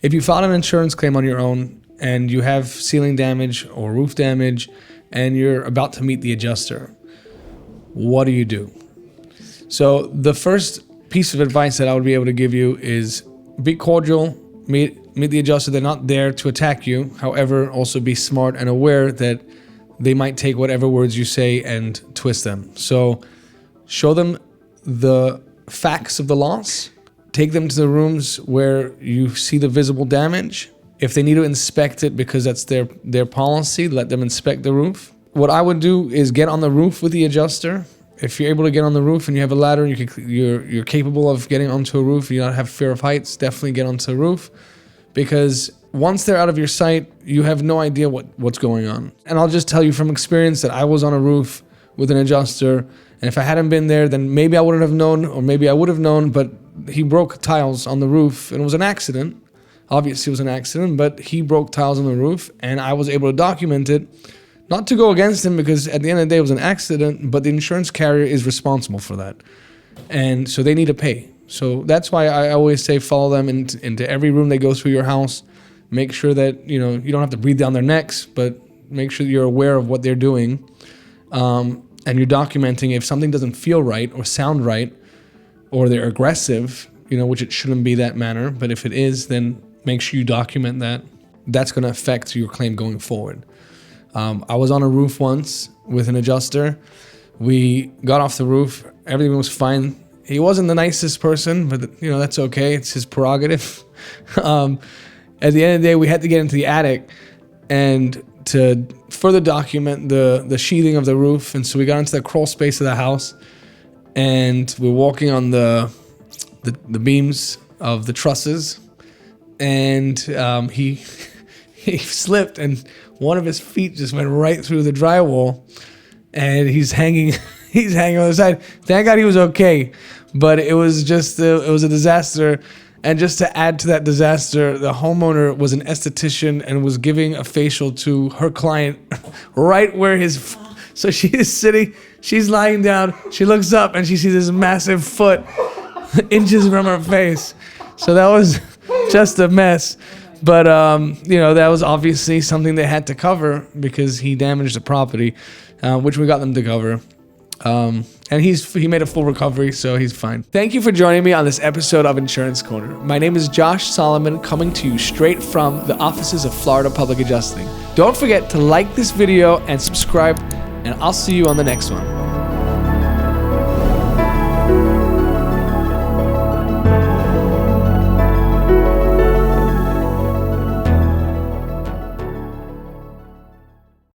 If you filed an insurance claim on your own and you have ceiling damage or roof damage and you're about to meet the adjuster, what do? So the first piece of advice that I would be able to give you is be cordial, meet the adjuster. They're not there to attack you. However, also be smart and aware that they might take whatever words you say and twist them. So show them the facts of the loss. Take them to the rooms where you see the visible damage. If they need to inspect it because that's their policy, let them inspect the roof. What I would do is get on the roof with the adjuster. If you're able to get on the roof and you have a ladder and you're capable of getting onto a roof, you don't have fear of heights, definitely get onto the roof. Because once they're out of your sight, you have no idea what's going on. And I'll just tell you from experience that I was on a roof with an adjuster, and if I hadn't been there, then maybe I wouldn't have known, or maybe I would have known, but he broke tiles on the roof, and it was an accident. Obviously, it was an accident, but he broke tiles on the roof, and I was able to document it. Not to go against him, because at the end of the day, it was an accident, but the insurance carrier is responsible for that. And so they need to pay. So that's why I always say follow them into every room they go through your house. Make sure that, you don't have to breathe down their necks, but make sure you're aware of what they're doing. And you're documenting if something doesn't feel right or sound right, or they're aggressive, which it shouldn't be that manner. But if it is, then make sure you document that. That's going to affect your claim going forward. I was on a roof once with an adjuster. We got off the roof. Everything was fine. He wasn't the nicest person, but that's okay. It's his prerogative. At the end of the day, we had to get into the attic and to further document the sheathing of the roof. And so we got into the crawl space of the house, and we're walking on the beams of the trusses, and he slipped, and one of his feet just went right through the drywall, and he's hanging on the side. Thank God he was okay, but it was a disaster. And just to add to that disaster, the homeowner was an esthetician and was giving a facial to her client right where so she is sitting, she's lying down, she looks up and she sees this massive foot inches from her face. So that was just a mess. But, that was obviously something they had to cover because he damaged the property, which we got them to cover. And he made a full recovery, so he's fine. Thank you for joining me on this episode of Insurance Corner. My name is Josh Solomon, coming to you straight from the offices of Florida Public Adjusting. Don't forget to like this video and subscribe, and I'll see you on the next one.